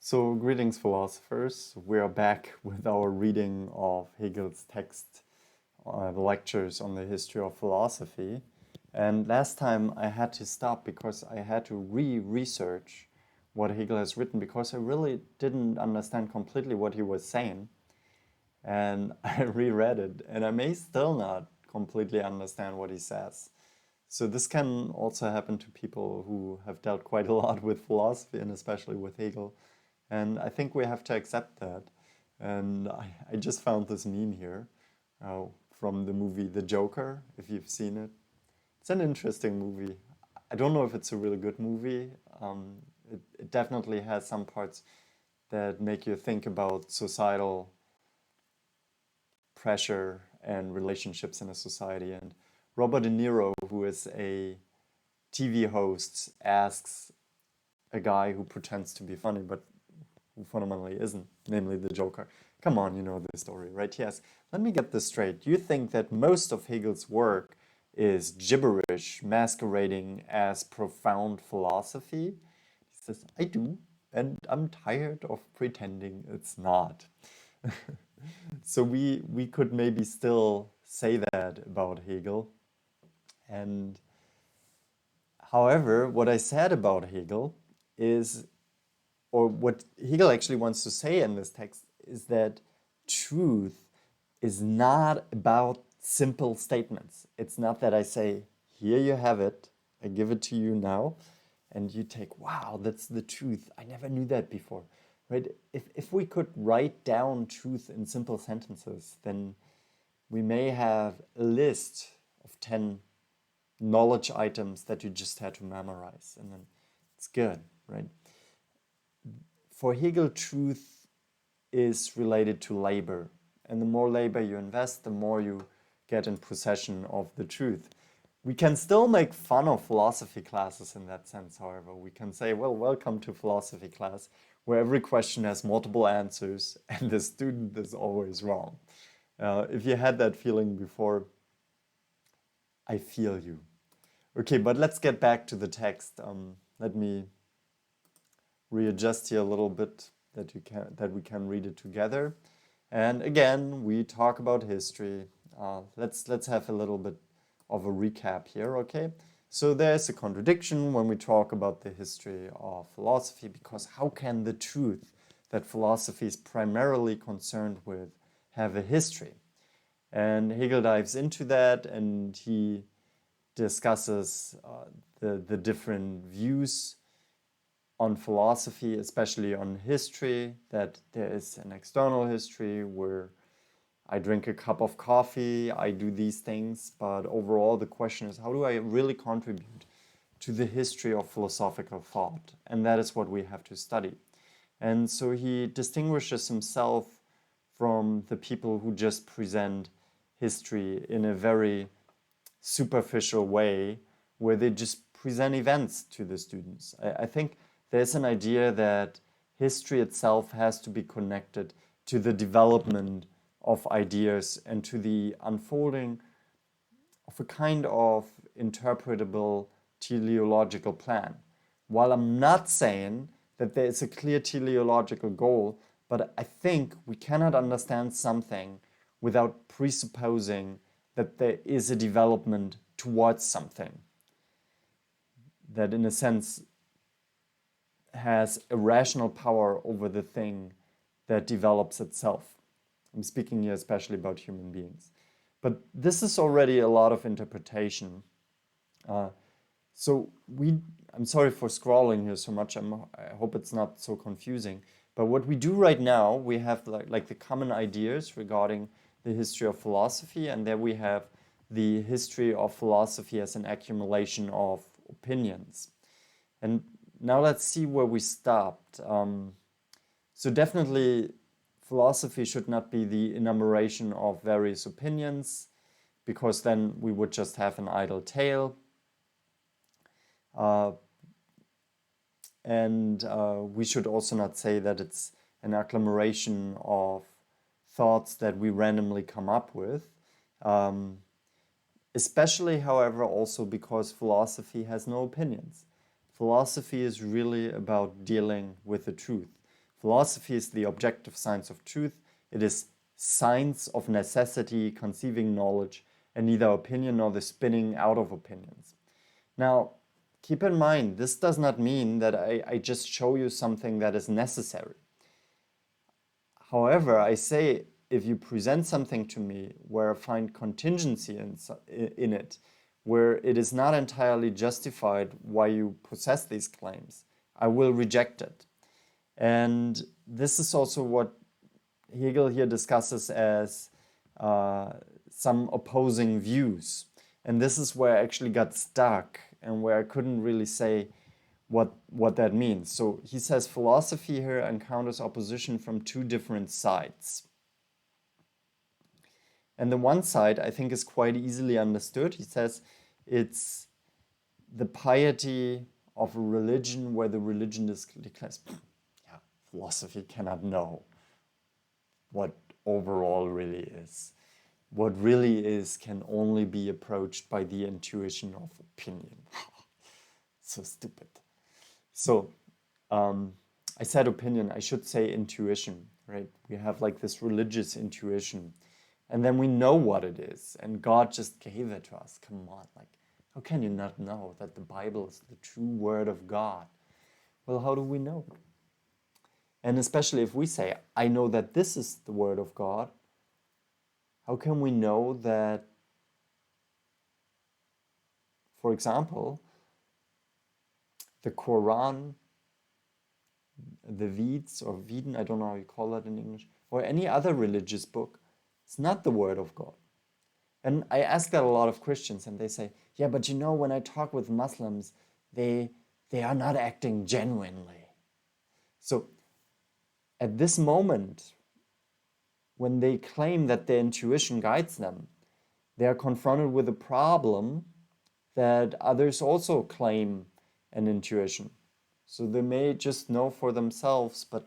So, greetings, philosophers. We are back with our reading of Hegel's text, the lectures on the history of philosophy. And last time I had to stop because I had to research what Hegel has written because I really didn't understand completely what he was saying. And I reread it, and I may still not completely understand what he says. So this can also happen to people who have dealt quite a lot with philosophy and especially with Hegel. And I think we have to accept that. And I just found this meme here from the movie The Joker, if you've seen it. It's an interesting movie. I don't know if it's a really good movie. It definitely has some parts that make you think about societal pressure and relationships in a society. And Robert De Niro, who is a TV host, asks a guy who pretends to be funny, but who fundamentally isn't, namely the Joker. Come on, you know the story, right? Yes. Let me get this straight. You think that most of Hegel's work is gibberish masquerading as profound philosophy? He says, I do, and I'm tired of pretending it's not. So we could maybe still say that about Hegel. And however, what I said about Hegel is, or what Hegel actually wants to say in this text, is that truth is not about simple statements. It's not that I say, here you have it, I give it to you now, and you take, wow, that's the truth. I never knew that before. Right? If we could write down truth in simple sentences, then we may have a list of 10 knowledge items that you just had to memorize, and then it's good, right? For Hegel, truth is related to labor. And the more labor you invest, the more you get in possession of the truth. We can still make fun of philosophy classes in that sense, however. We can say, well, welcome to philosophy class, where every question has multiple answers and the student is always wrong. If you had that feeling before, I feel you. Okay, but let's get back to the text. Let me readjust here a little bit that we can read it together. And again, we talk about history. Let's have a little bit of a recap here, okay? So there's a contradiction when we talk about the history of philosophy, because how can the truth that philosophy is primarily concerned with have a history? And Hegel dives into that, and he discusses the different views on philosophy, especially on history, that there is an external history where I drink a cup of coffee, I do these things, but overall the question is, how do I really contribute to the history of philosophical thought? And that is what we have to study. And so he distinguishes himself from the people who just present history in a very superficial way, where they just present events to the students. I think there's an idea that history itself has to be connected to the development of ideas and to the unfolding of a kind of interpretable teleological plan. While I'm not saying that there is a clear teleological goal, but I think we cannot understand something without presupposing that there is a development towards something that, in a sense, has a rational power over the thing that develops itself. I'm speaking here especially about human beings. But this is already a lot of interpretation. I'm sorry for scrolling here so much. I hope it's not so confusing. But what we do right now, we have like the common ideas regarding the history of philosophy, and there we have the history of philosophy as an accumulation of opinions. And now let's see where we stopped. So definitely philosophy should not be the enumeration of various opinions, because then we would just have an idle tale. We should also not say that it's an agglomeration of thoughts that we randomly come up with. Especially, however, also because philosophy has no opinions. Philosophy is really about dealing with the truth. Philosophy is the objective science of truth. It is science of necessity, conceiving knowledge, and neither opinion nor the spinning out of opinions. Now, keep in mind, this does not mean that I just show you something that is necessary. However, I say, if you present something to me where I find contingency in it, where it is not entirely justified why you possess these claims, I will reject it. And this is also what Hegel here discusses as some opposing views. And this is where I actually got stuck and where I couldn't really say what that means. So he says philosophy here encounters opposition from two different sides. And the one side, I think, is quite easily understood. He says it's the piety of a religion where the religion declares, yeah, philosophy cannot know what overall really is. What really is can only be approached by the intuition of opinion. So stupid. So I said opinion, I should say intuition, right? We have like this religious intuition. And then we know what it is. And God just gave it to us. Come on, like, how can you not know that the Bible is the true word of God? Well, how do we know? And especially if we say, I know that this is the word of God, how can we know that, for example, the Quran, the Veeds or Veden, I don't know how you call that in English, or any other religious book, it's not the word of God. And I ask that a lot of Christians and they say, yeah, but you know, when I talk with Muslims, they are not acting genuinely. So at this moment, when they claim that their intuition guides them, they are confronted with a problem that others also claim an intuition. So they may just know for themselves, but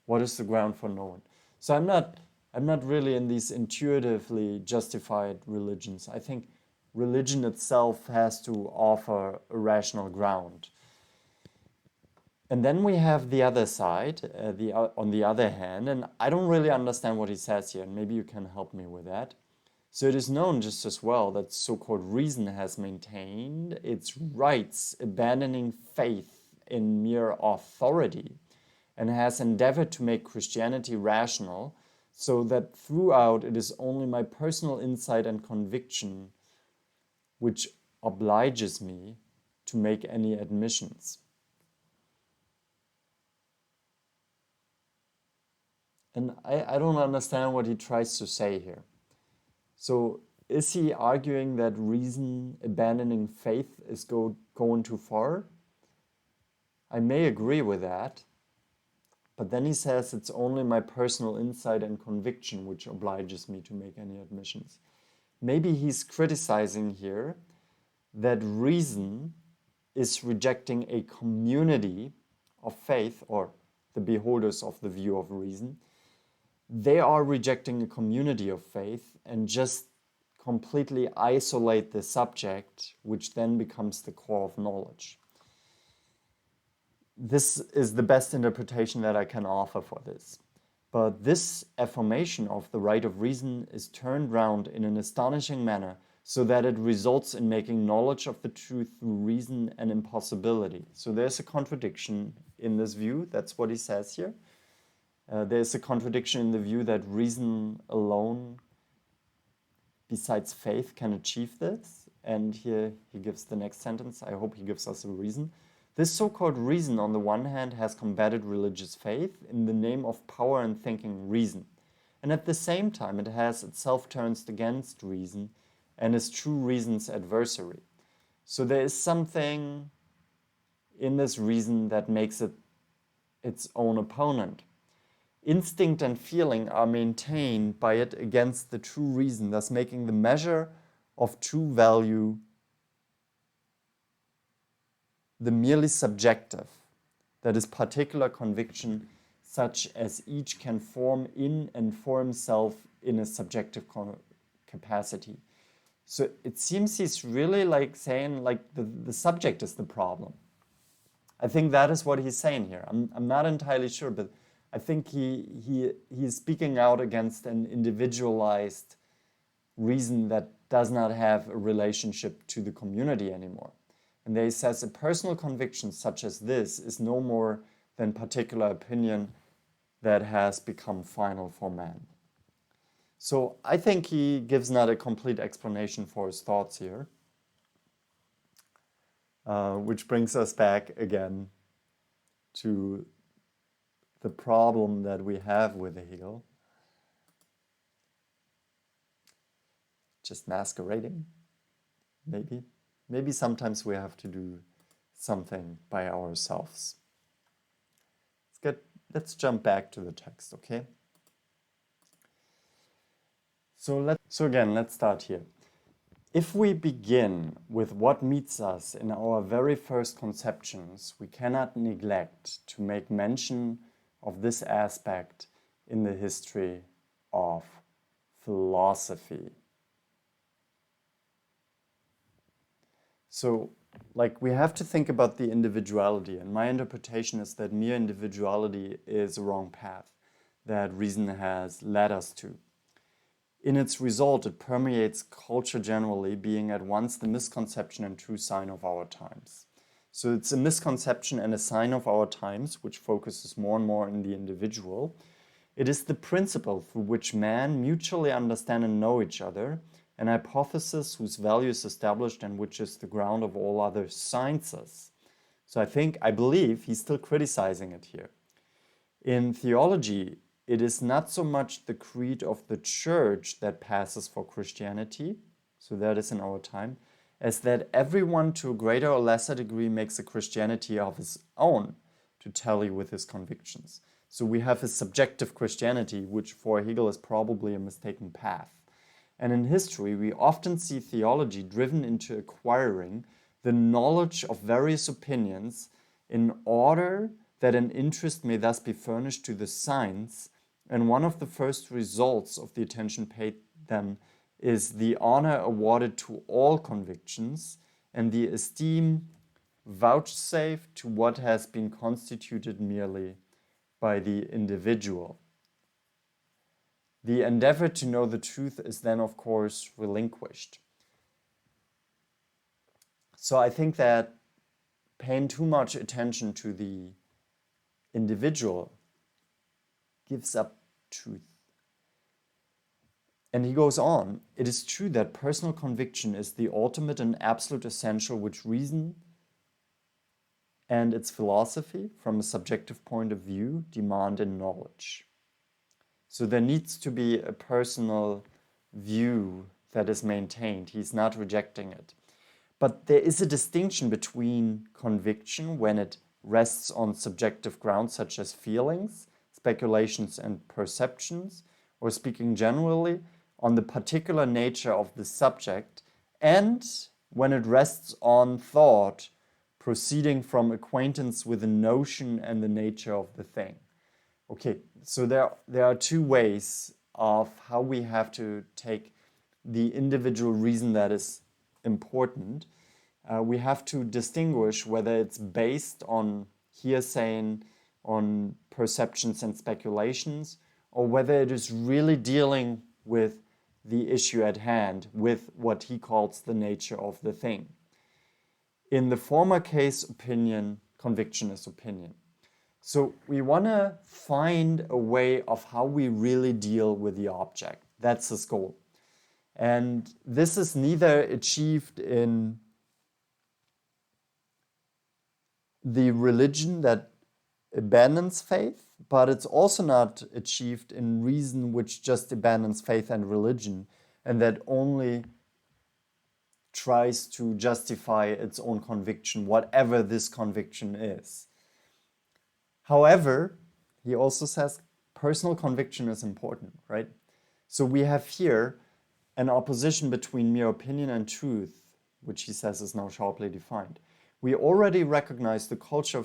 what is the ground for knowing? So I'm not really in these intuitively justified religions. I think religion itself has to offer a rational ground. And then we have the other side, on the other hand, and I don't really understand what he says here, and maybe you can help me with that. So it is known just as well that so-called reason has maintained its rights, abandoning faith in mere authority, and has endeavored to make Christianity rational, so that throughout it is only my personal insight and conviction which obliges me to make any admissions. And I don't understand what he tries to say here. So is he arguing that reason abandoning faith is going too far? I may agree with that. But then he says it's only my personal insight and conviction which obliges me to make any admissions. Maybe he's criticizing here that reason is rejecting a community of faith, or the beholders of the view of reason. They are rejecting a community of faith and just completely isolate the subject, which then becomes the core of knowledge. This is the best interpretation that I can offer for this. But this affirmation of the right of reason is turned round in an astonishing manner, so that it results in making knowledge of the truth through reason an impossibility. So there's a contradiction in this view. That's what he says here. There's a contradiction in the view that reason alone, besides faith, can achieve this. And here he gives the next sentence. I hope he gives us a reason. This so-called reason, on the one hand, has combated religious faith in the name of power and thinking reason. And at the same time, it has itself turned against reason and is true reason's adversary. So there is something in this reason that makes it its own opponent. Instinct and feeling are maintained by it against the true reason, thus making the measure of true value the merely subjective, that is, particular conviction, such as each can form in and for himself in a subjective capacity. So it seems he's really like saying like the subject is the problem. I think that is what he's saying here. I'm not entirely sure, but I think he's speaking out against an individualized reason that does not have a relationship to the community anymore. And he says a personal conviction such as this is no more than particular opinion that has become final for man. So I think he gives not a complete explanation for his thoughts here, which brings us back again to the problem that we have with Hegel. Just masquerading, maybe. Maybe sometimes we have to do something by ourselves. Let's jump back to the text, okay? So again, let's start here. If we begin with what meets us in our very first conceptions, we cannot neglect to make mention of this aspect in the history of philosophy. So, we have to think about the individuality, and my interpretation is that mere individuality is a wrong path that reason has led us to. In its result, it permeates culture generally, being at once the misconception and true sign of our times. So it's a misconception and a sign of our times, which focuses more and more on the individual. It is the principle through which men mutually understand and know each other, an hypothesis whose value is established and which is the ground of all other sciences. So I believe he's still criticizing it here. In theology, it is not so much the creed of the church that passes for Christianity, so that is in our time, as that everyone to a greater or lesser degree makes a Christianity of his own to tally with his convictions. So we have a subjective Christianity, which for Hegel is probably a mistaken path. And in history, we often see theology driven into acquiring the knowledge of various opinions in order that an interest may thus be furnished to the science, and one of the first results of the attention paid them is the honor awarded to all convictions and the esteem vouchsafed to what has been constituted merely by the individual. The endeavor to know the truth is then, of course, relinquished. So I think that paying too much attention to the individual gives up truth. And he goes on, it is true that personal conviction is the ultimate and absolute essential which reason and its philosophy, from a subjective point of view, demand in knowledge. So there needs to be a personal view that is maintained. He's not rejecting it. But there is a distinction between conviction when it rests on subjective grounds such as feelings, speculations and perceptions, or speaking generally, on the particular nature of the subject, and when it rests on thought proceeding from acquaintance with the notion and the nature of the thing. Okay, so there are two ways of how we have to take the individual reason that is important. We have to distinguish whether it's based on hearsay, on perceptions and speculations, or whether it is really dealing with the issue at hand, with what he calls the nature of the thing. In the former case, conviction is opinion. So we want to find a way of how we really deal with the object. That's his goal. And this is neither achieved in the religion that abandons faith, but it's also not achieved in reason which just abandons faith and religion and that only tries to justify its own conviction, whatever this conviction is. However, he also says personal conviction is important, right? So we have here an opposition between mere opinion and truth, which he says is now sharply defined. We already recognize the culture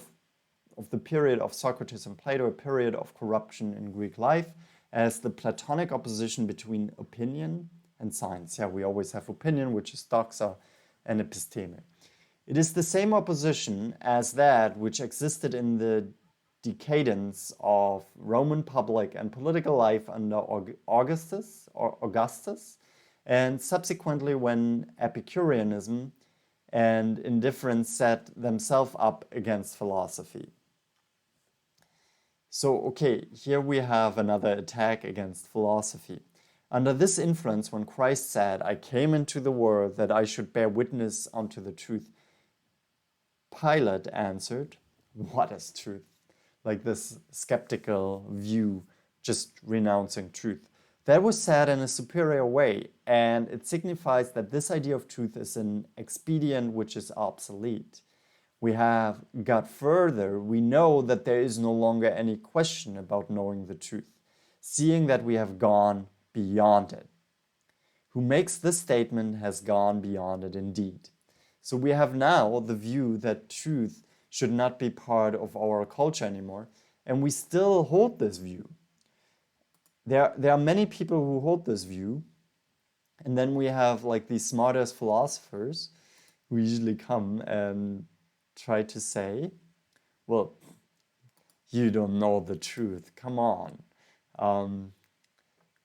of the period of Socrates and Plato, a period of corruption in Greek life, as the Platonic opposition between opinion and science. Yeah, we always have opinion, which is doxa, and episteme. It is the same opposition as that which existed in the decadence of Roman public and political life under Augustus, and subsequently when Epicureanism and indifference set themselves up against philosophy. So, okay, here we have another attack against philosophy. Under this influence, when Christ said, "I came into the world that I should bear witness unto the truth," Pilate answered, "What is truth?" Like this skeptical view, just renouncing truth. That was said in a superior way, and it signifies that this idea of truth is an expedient which is obsolete. We have got further, we know that there is no longer any question about knowing the truth, seeing that we have gone beyond it. Who makes this statement has gone beyond it indeed. So we have now the view that truth should not be part of our culture anymore, and we still hold this view. There are many people who hold this view, and then we have like these smartest philosophers who usually come and try to say, well, you don't know the truth, come on.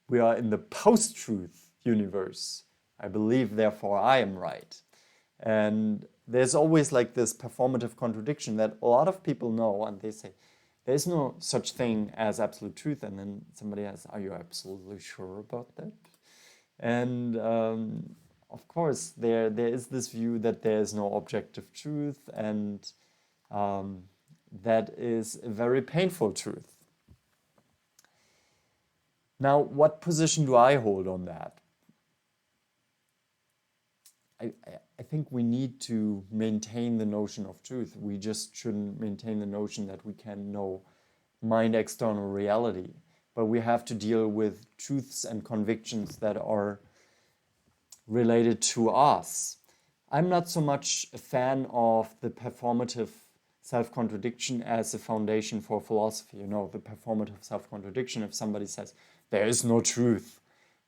We are in the post-truth universe. I believe, therefore I am right. And there's always like this performative contradiction that a lot of people know, and they say, there's no such thing as absolute truth. And then somebody asks, are you absolutely sure about that? And of course, there is this view that there is no objective truth, and that is a very painful truth. Now, what position do I hold on that? I think we need to maintain the notion of truth. We just shouldn't maintain the notion that we can know mind external reality, but we have to deal with truths and convictions that are related to us. I'm not so much a fan of the performative self-contradiction as a foundation for philosophy. You know, the performative self-contradiction, if somebody says, there is no truth,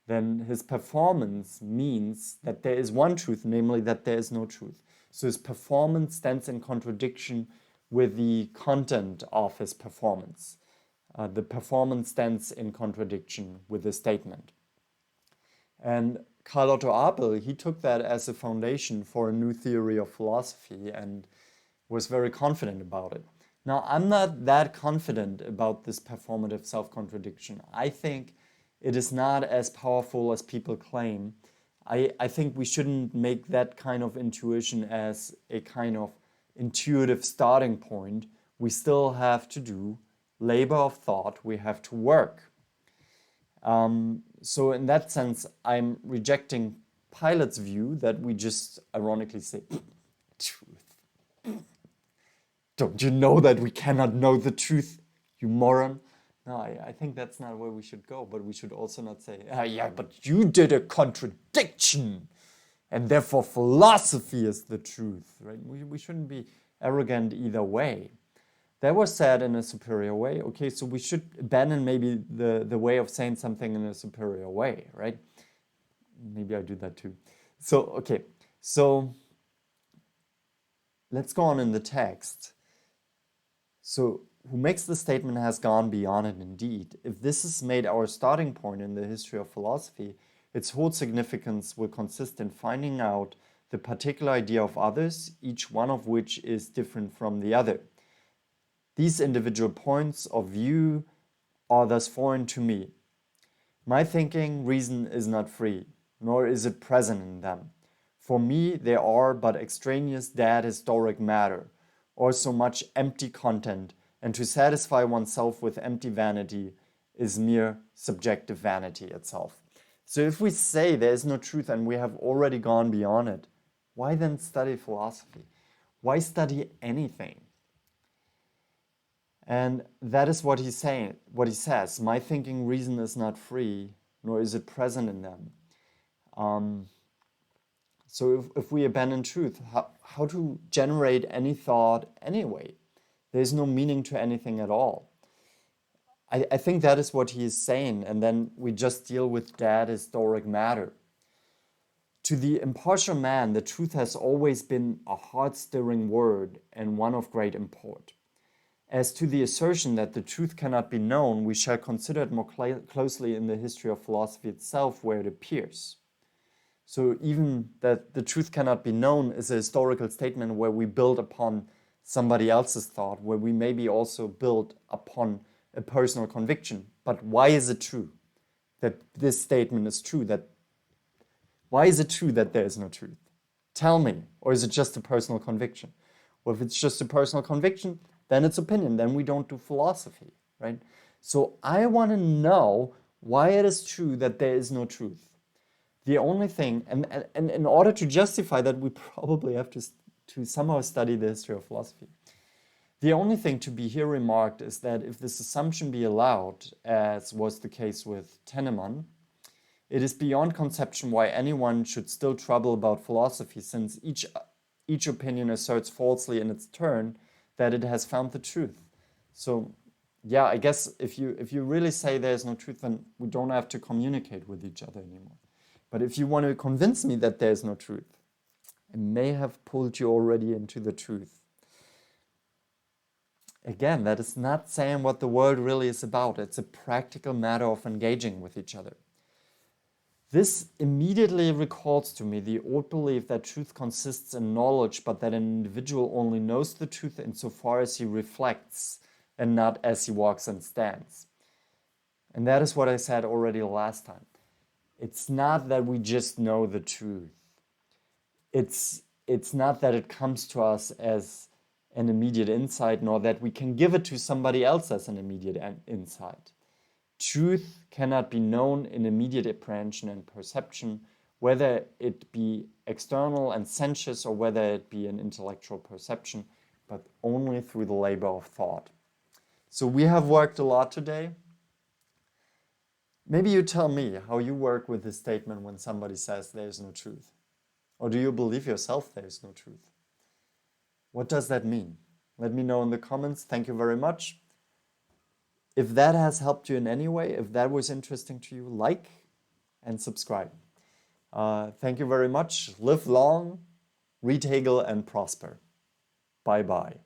then his performance means that there is one truth, namely that there is no truth. So his performance stands in contradiction with the content of his performance. The performance stands in contradiction with the statement. And Karl Otto Apel, he took that as a foundation for a new theory of philosophy and was very confident about it. Now, I'm not that confident about this performative self-contradiction. I think it is not as powerful as people claim. I think we shouldn't make that kind of intuition as a kind of intuitive starting point. We still have to do labor of thought. We have to work. So in that sense, I'm rejecting Pilate's view that we just ironically say, truth. Don't you know that we cannot know the truth, you moron? No, I think that's not where we should go, but we should also not say, yeah, but you did a contradiction, and therefore philosophy is the truth, right? We shouldn't be arrogant either way. That was said in a superior way. Okay, so we should abandon maybe the way of saying something in a superior way, right? Maybe I do that too. So, okay, so let's go on in the text. So, who makes the statement has gone beyond it indeed. If this is made our starting point in the history of philosophy, its whole significance will consist in finding out the particular idea of others, each one of which is different from the other. These individual points of view are thus foreign to me. My thinking, reason is not free, nor is it present in them. For me, they are but extraneous dead historic matter, or so much empty content, and to satisfy oneself with empty vanity is mere subjective vanity itself. So if we say there is no truth and we have already gone beyond it, why then study philosophy? Why study anything? And that is what he's saying, what he says. My thinking, reason is not free, nor is it present in them. So if we abandon truth, how to generate any thought anyway? There's no meaning to anything at all. I think that is what he is saying, and then we just deal with dead historic matter. To the impartial man, the truth has always been a heart-stirring word and one of great import. As to the assertion that the truth cannot be known, we shall consider it more closely in the history of philosophy itself, where it appears. So even that the truth cannot be known is a historical statement where we build upon somebody else's thought, where we maybe also build upon a personal conviction. But why is it true that this statement is true? Why is it true that there is no truth? Tell me. Or is it just a personal conviction? Well, if it's just a personal conviction, then it's opinion. Then we don't do philosophy, right? So I want to know why it is true that there is no truth. The only thing, and in order to justify that, we probably have to somehow study the history of philosophy. The only thing to be here remarked is that if this assumption be allowed, as was the case with Tennemann, it is beyond conception why anyone should still trouble about philosophy, since each opinion asserts falsely in its turn that it has found the truth. So, yeah, I guess if you really say there's no truth, then we don't have to communicate with each other anymore. But if you want to convince me that there's no truth, I may have pulled you already into the truth. Again, that is not saying what the world really is about. It's a practical matter of engaging with each other. This immediately recalls to me the old belief that truth consists in knowledge, but that an individual only knows the truth insofar as he reflects and not as he walks and stands. And that is what I said already last time. It's not that we just know the truth. It's not that it comes to us as an immediate insight, nor that we can give it to somebody else as an immediate insight. Truth cannot be known in immediate apprehension and perception, whether it be external and sensuous or whether it be an intellectual perception, but only through the labor of thought. So we have worked a lot today. Maybe you tell me how you work with this statement when somebody says there's no truth. Or do you believe yourself there's no truth? What does that mean? Let me know in the comments. Thank you very much. If that has helped you in any way, if that was interesting to you, like and subscribe. Thank you very much. Live long, read Hegel, and prosper. Bye-bye.